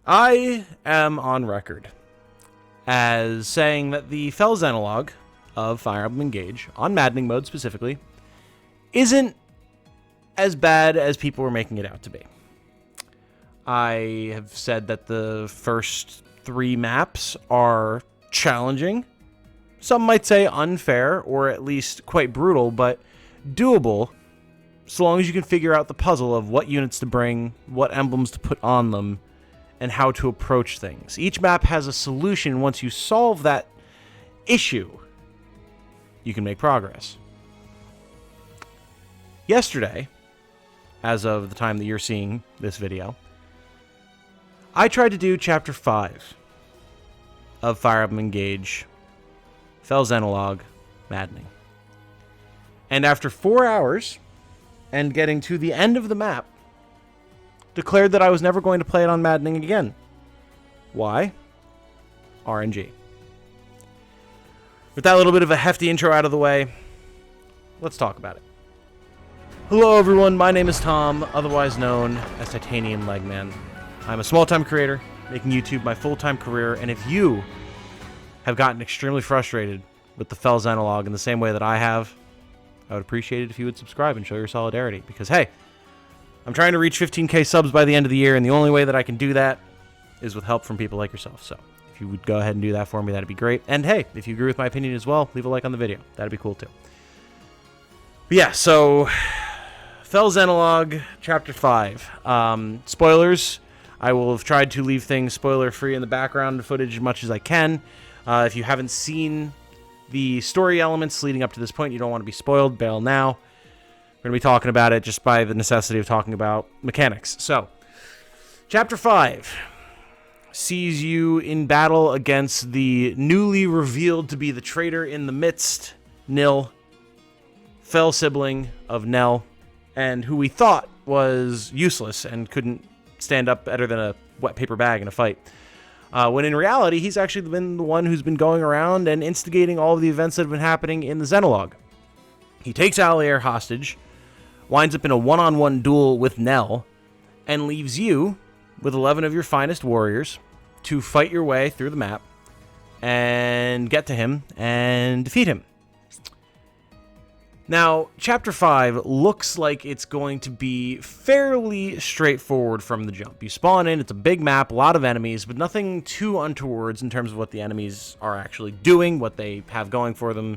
I am on record as saying that the Xenologue of Fire Emblem Engage, on Maddening mode specifically, isn't as bad as people were making it out to be. I have said that the first 3 maps are challenging. Some might say unfair, or at least quite brutal, but doable, so long as you can figure out the puzzle of what units to bring, what emblems to put on them, and how to approach things. Each map has a solution. Once you solve that issue, you can make progress. Yesterday, as of the time that you're seeing this video, I tried to do Chapter 5 of Fire Emblem Engage, Xenologue, Maddening. And after 4 hours, and getting to the end of the map, declared that I was never going to play it on Maddening again. Why? RNG. With that little bit of a hefty intro out of the way, let's talk about it. Hello everyone, my name is Tom, otherwise known as Titanium Legman. I'm a small-time creator, making YouTube my full-time career, and if you have gotten extremely frustrated with the Xenologue in the same way that I have, I would appreciate it if you would subscribe and show your solidarity, because hey, I'm trying to reach 15k subs by the end of the year, and the only way that I can do that is with help from people like yourself. So if you would go ahead and do that for me, that'd be great. And hey, if you agree with my opinion as well, leave a like on the video. That'd be cool too. But yeah, so Xenologue Chapter 5. Spoilers. I will have tried to leave things spoiler-free in the background footage as much as I can. If you haven't seen the story elements leading up to this point, you don't want to be spoiled, bail now. We're going to be talking about it just by the necessity of talking about mechanics. So, Chapter 5 sees you in battle against the newly revealed to be the traitor in the midst, Nil, fell sibling of Nell, and who we thought was useless and couldn't stand up better than a wet paper bag in a fight. When in reality, he's actually been the one who's been going around and instigating all of the events that have been happening in the Xenologue. He takes Allier hostage, winds up in a one-on-one duel with Nell, and leaves you with 11 of your finest warriors to fight your way through the map and get to him and defeat him. Now, Chapter 5 looks like it's going to be fairly straightforward from the jump. You spawn in, it's a big map, a lot of enemies, but nothing too untowards in terms of what the enemies are actually doing, what they have going for them,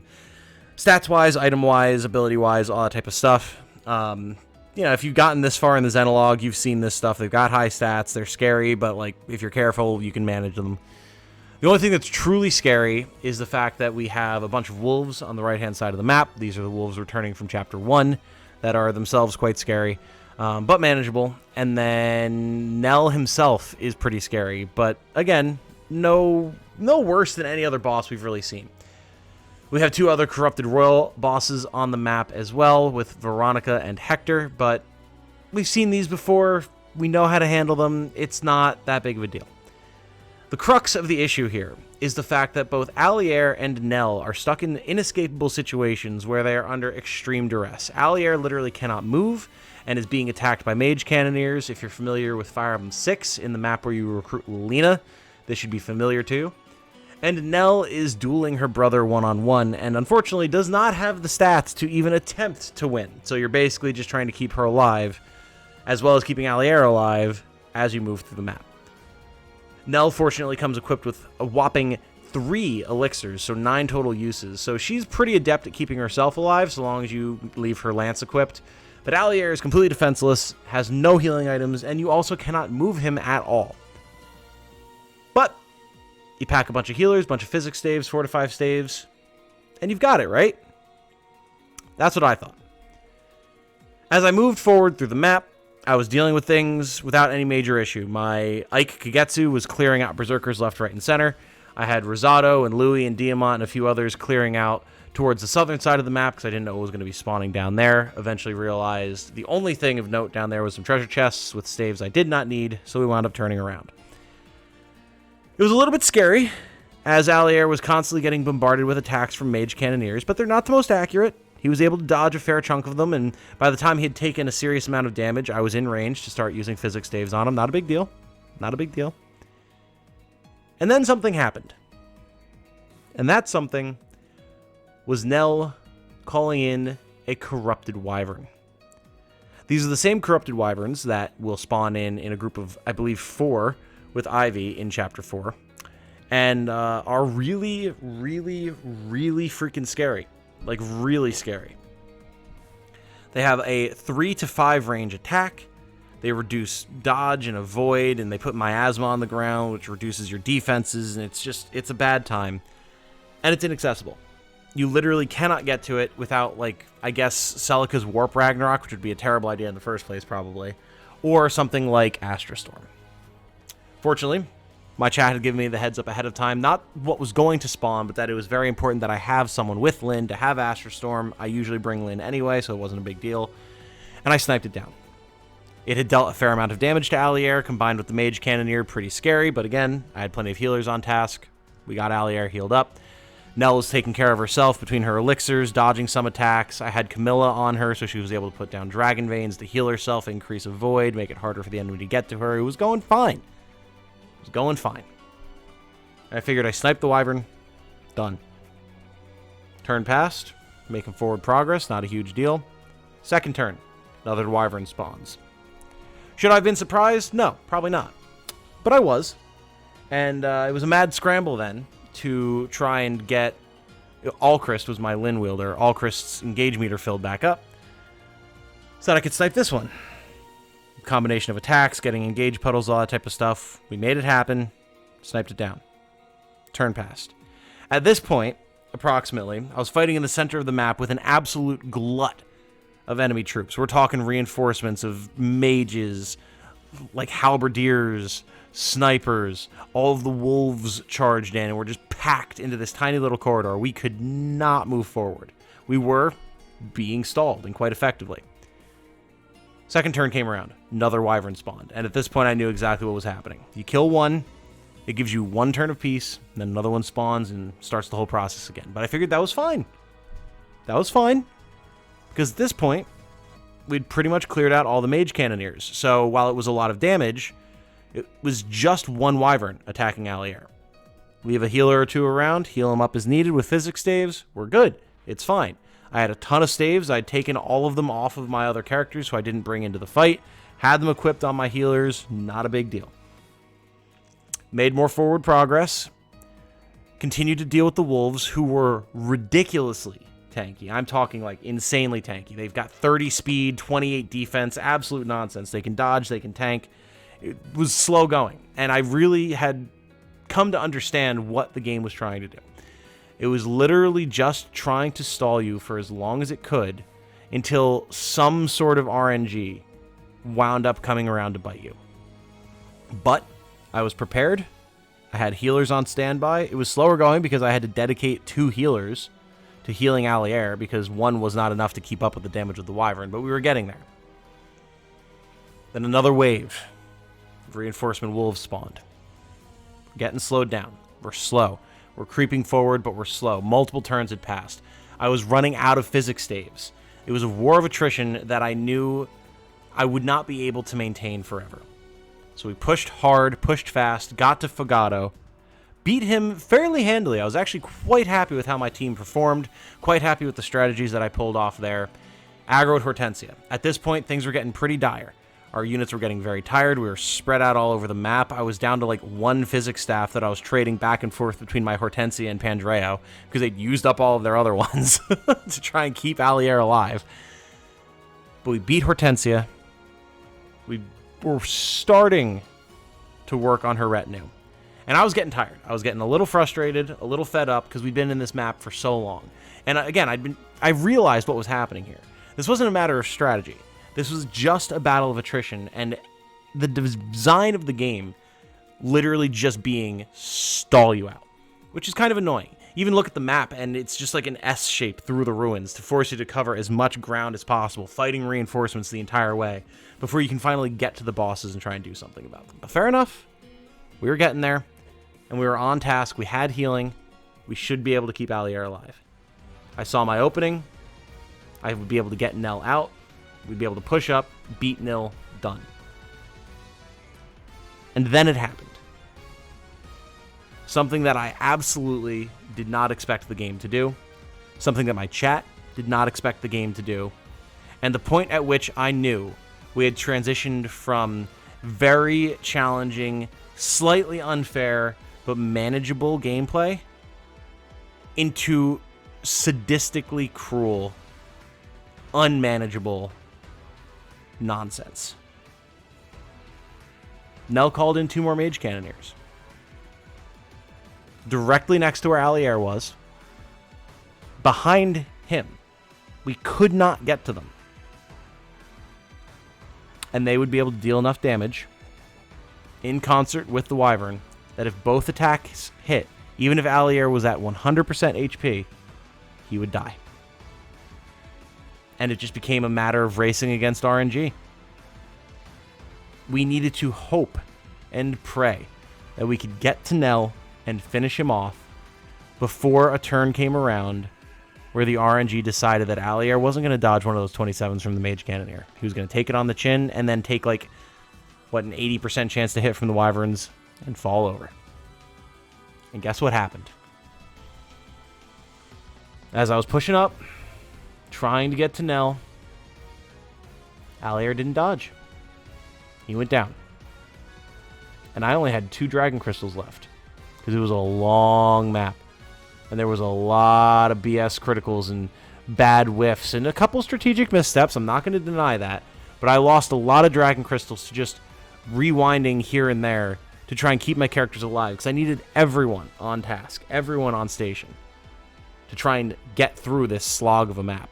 stats-wise, item-wise, ability-wise, all that type of stuff. You know, if you've gotten this far in the Xenologue, you've seen this stuff. They've got high stats, they're scary, but like if you're careful, you can manage them. The only thing that's truly scary is the fact that we have a bunch of wolves on the right-hand side of the map. These are the wolves returning from Chapter 1 that are themselves quite scary, but manageable. And then Nell himself is pretty scary, but again, no worse than any other boss we've really seen. We have 2 other corrupted royal bosses on the map as well, with Veronica and Hector, but we've seen these before. We know how to handle them. It's not that big of a deal. The crux of the issue here is the fact that both Allier and Nell are stuck in inescapable situations where they are under extreme duress. Allier literally cannot move and is being attacked by mage cannoneers. If you're familiar with Fire Emblem 6 in the map where you recruit Lena, this should be familiar too. And Nell is dueling her brother one-on-one and unfortunately does not have the stats to even attempt to win. So you're basically just trying to keep her alive, as well as keeping Allier alive as you move through the map. Nell fortunately comes equipped with a whopping 3 elixirs, so 9 total uses. So she's pretty adept at keeping herself alive so long as you leave her lance equipped. But Allier is completely defenseless, has no healing items, and you also cannot move him at all. But you pack a bunch of healers, bunch of physics staves, 4 to 5 staves, and you've got it, right? That's what I thought. As I moved forward through the map, I was dealing with things without any major issue. My Ike Kagetsu was clearing out berserkers left, right, and center. I had Rosado and Louis and Diamant and a few others clearing out towards the southern side of the map because I didn't know what was going to be spawning down there. Eventually realized the only thing of note down there was some treasure chests with staves I did not need, so we wound up turning around. It was a little bit scary, as Allier was constantly getting bombarded with attacks from mage cannoneers, but they're not the most accurate. He was able to dodge a fair chunk of them, and by the time he had taken a serious amount of damage, I was in range to start using physics staves on him. Not a big deal. Not a big deal. And then something happened. And that something was Nell calling in a corrupted wyvern. These are the same corrupted wyverns that will spawn in a group of, I believe, 4 with Ivy in Chapter 4. And are really, really, really freaking scary. Like, really scary. They have a 3 to 5 range attack. They reduce dodge and avoid, and they put miasma on the ground, which reduces your defenses, and it's a bad time. And it's inaccessible. You literally cannot get to it without, like, I guess, Celica's Warp Ragnarok, which would be a terrible idea in the first place, probably. Or something like Astrastorm. Fortunately, my chat had given me the heads up ahead of time, not what was going to spawn, but that it was very important that I have someone with Lyn to have Astrastorm. I usually bring Lyn anyway, so it wasn't a big deal. And I sniped it down. It had dealt a fair amount of damage to Allier, combined with the Mage Cannoneer, pretty scary, but again, I had plenty of healers on task. We got Allier healed up. Nell was taking care of herself between her elixirs, dodging some attacks. I had Camilla on her, so she was able to put down Dragon Veins to heal herself, increase Avoid, make it harder for the enemy to get to her. It was going fine. It was going fine. I figured I sniped the wyvern. Done. Turn passed. Making forward progress. Not a huge deal. Second turn. Another wyvern spawns. Should I have been surprised? No, probably not. But I was. And it was a mad scramble then to try and get... Alchrist was my Lyn wielder. Alchrist's engage meter filled back up. So that I could snipe this one. Combination of attacks, getting engage puddles, all that type of stuff. We made it happen. Sniped it down. Turn passed. At this point, approximately, I was fighting in the center of the map with an absolute glut of enemy troops. We're talking reinforcements of mages, like halberdiers, snipers. All of the wolves charged in, and we're just packed into this tiny little corridor. We could not move forward. We were being stalled, and quite effectively. Second turn came around. Another wyvern spawned, and at this point I knew exactly what was happening. You kill one, it gives you 1 turn of peace, and then another one spawns and starts the whole process again. But I figured that was fine. That was fine. Because at this point, we'd pretty much cleared out all the Mage Cannoneers. So while it was a lot of damage, it was just 1 wyvern attacking Allier. Leave a healer or 2 around, heal him up as needed with physics staves. We're good. It's fine. I had a ton of staves. I'd taken all of them off of my other characters, so I didn't bring into the fight. Had them equipped on my healers. Not a big deal. Made more forward progress. Continued to deal with the wolves, who were ridiculously tanky. I'm talking like insanely tanky. They've got 30 speed, 28 defense, absolute nonsense. They can dodge, they can tank. It was slow going, and I really had come to understand what the game was trying to do. It was literally just trying to stall you for as long as it could until some sort of RNG wound up coming around to bite you. But I was prepared. I had healers on standby. It was slower going because I had to dedicate 2 healers to healing Allier because 1 was not enough to keep up with the damage of the wyvern, but we were getting there. Then another wave of reinforcement wolves spawned. We're getting slowed down. We're slow. We're creeping forward, but we're slow. Multiple turns had passed. I was running out of physics staves. It was a war of attrition that I knew I would not be able to maintain forever. So we pushed hard, pushed fast, got to Fogado, beat him fairly handily. I was actually quite happy with how my team performed, quite happy with the strategies that I pulled off there. Aggroed Hortensia. At this point, things were getting pretty dire. Our units were getting very tired. We were spread out all over the map. I was down to like 1 physics staff that I was trading back and forth between my Hortensia and Pandreo because they'd used up all of their other ones to try and keep Allier alive. But we beat Hortensia. We were starting to work on her retinue. And I was getting tired. I was getting a little frustrated, a little fed up because we'd been in this map for so long. And again, I realized what was happening here. This wasn't a matter of strategy. This was just a battle of attrition, and the design of the game literally just being stall you out, which is kind of annoying. Even look at the map, and it's just like an S shape through the ruins to force you to cover as much ground as possible, fighting reinforcements the entire way before you can finally get to the bosses and try and do something about them. But fair enough. We were getting there, and we were on task. We had healing. We should be able to keep Allier alive. I saw my opening. I would be able to get Nell out. We'd be able to push up, beat Nil, done. And then it happened. Something that I absolutely did not expect the game to do. Something that my chat did not expect the game to do. And the point at which I knew we had transitioned from very challenging, slightly unfair, but manageable gameplay into sadistically cruel, unmanageable nonsense. Nell called in 2 more Mage Cannoneers. Directly next to where Allier was, behind him. We could not get to them. And they would be able to deal enough damage in concert with the wyvern that if both attacks hit, even if Allier was at 100% HP, he would die. And it just became a matter of racing against RNG. We needed to hope and pray that we could get to Nell and finish him off before a turn came around where the RNG decided that Allier wasn't going to dodge one of those 27s from the Mage Cannoneer. He was going to take it on the chin and then take, like, what, an 80% chance to hit from the wyverns and fall over. And guess what happened? As I was pushing up, trying to get to Nell, Allier didn't dodge. He went down. And I only had 2 Dragon Crystals left, because it was a long map. And there was a lot of BS criticals and bad whiffs and a couple strategic missteps. I'm not going to deny that. But I lost a lot of Dragon Crystals to just rewinding here and there to try and keep my characters alive, because I needed everyone on task, everyone on station, to try and get through this slog of a map.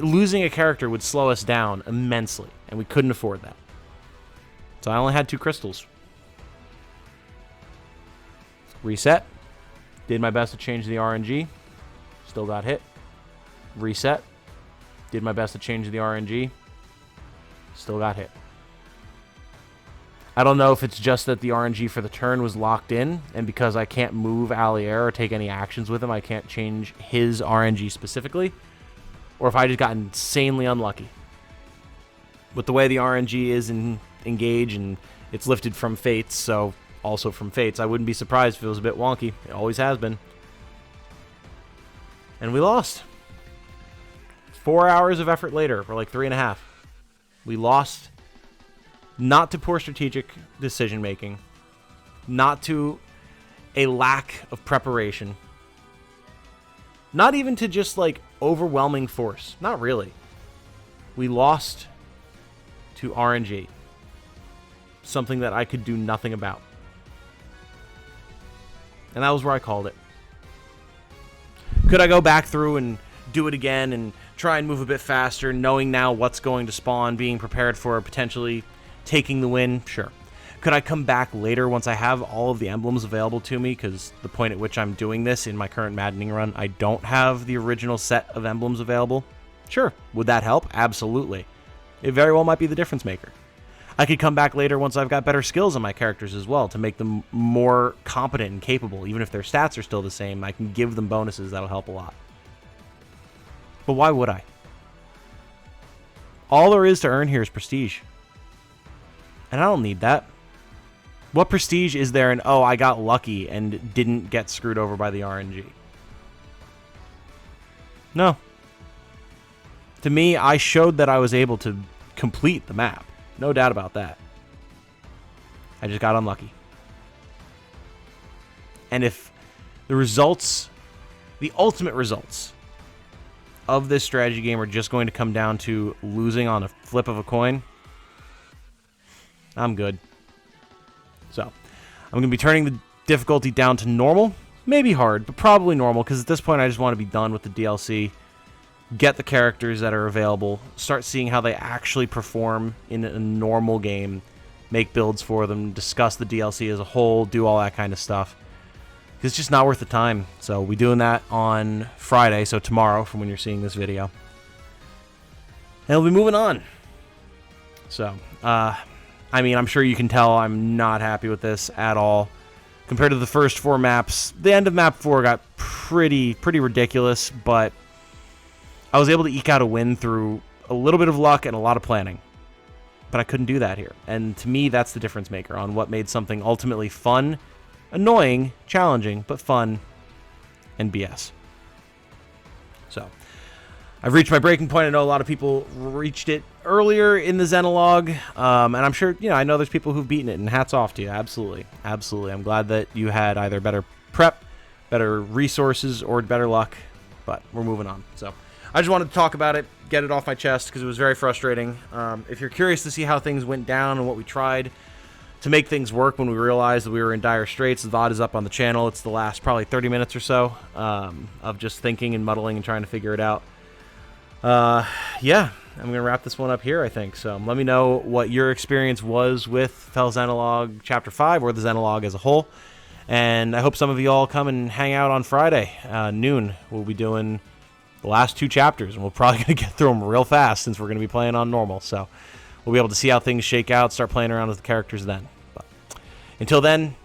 Losing a character would slow us down immensely, and we couldn't afford that. So I only had 2 crystals. Reset. Did my best to change the RNG. Still got hit. Reset. Did my best to change the RNG. Still got hit. I don't know if it's just that the RNG for the turn was locked in, and because I can't move Allier or take any actions with him, I can't change his RNG specifically, or if I just got insanely unlucky. With the way the RNG is in Engage, and it's lifted from Fates, so also from Fates, I wouldn't be surprised if it was a bit wonky. It always has been. And we lost. 4 hours of effort later, or like 3.5. We lost. Not to poor strategic decision making, not to a lack of preparation, not even to just like overwhelming force. Not really. We lost to RNG, something that I could do nothing about. And that was where I called it. Could I go back through and do it again and try and move a bit faster, knowing now what's going to spawn, being prepared for potentially taking the win? Sure. Could I come back later once I have all of the emblems available to me? Because the point at which I'm doing this in my current Maddening run, I don't have the original set of emblems available. Sure. Would that help? Absolutely. It very well might be the difference maker. I could come back later once I've got better skills on my characters as well to make them more competent and capable. Even if their stats are still the same, I can give them bonuses that'll help a lot. But why would I? All there is to earn here is prestige. And I don't need that. What prestige is there in, oh, I got lucky and didn't get screwed over by the RNG? No. To me, I showed that I was able to complete the map. No doubt about that. I just got unlucky. And if the results, the ultimate results of this strategy game are just going to come down to losing on a flip of a coin, I'm good. So, I'm going to be turning the difficulty down to normal. Maybe hard, but probably normal, because at this point I just want to be done with the DLC. Get the characters that are available. Start seeing how they actually perform in a normal game. Make builds for them. Discuss the DLC as a whole. Do all that kind of stuff. It's just not worth the time. So, we're doing that on Friday, so tomorrow from when you're seeing this video. And we'll be moving on. So, I mean, I'm sure you can tell I'm not happy with this at all. Compared to the first 4 maps, the end of map 4 got pretty ridiculous, but I was able to eke out a win through a little bit of luck and a lot of planning. But I couldn't do that here. And to me, that's the difference maker on what made something ultimately fun annoying, challenging, but fun, and BS. So, I've reached my breaking point. I know a lot of people reached it earlier in the Xenologue, and I'm sure, I know there's people who've beaten it, and hats off to you. Absolutely. Absolutely. I'm glad that you had either better prep, better resources, or better luck, but we're moving on. So, I just wanted to talk about it, get it off my chest, because it was very frustrating. If you're curious to see how things went down and what we tried to make things work when we realized that we were in dire straits, the VOD is up on the channel. It's the last probably 30 minutes or so of just thinking and muddling and trying to figure it out. Yeah, I'm going to wrap this one up here, I think. So let me know what your experience was with Fel Xenologue Chapter 5 or the Xenologue as a whole. And I hope some of you all come and hang out on Friday, noon. We'll be doing the last 2 chapters, and we're probably going to get through them real fast since we're going to be playing on normal. So we'll be able to see how things shake out, start playing around with the characters then. But until then,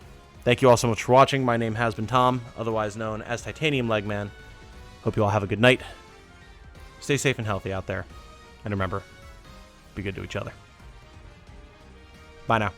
thank you all so much for watching. My name has been Tom, otherwise known as Titanium Legman. Hope you all have a good night. Stay safe and healthy out there. And remember, be good to each other. Bye now.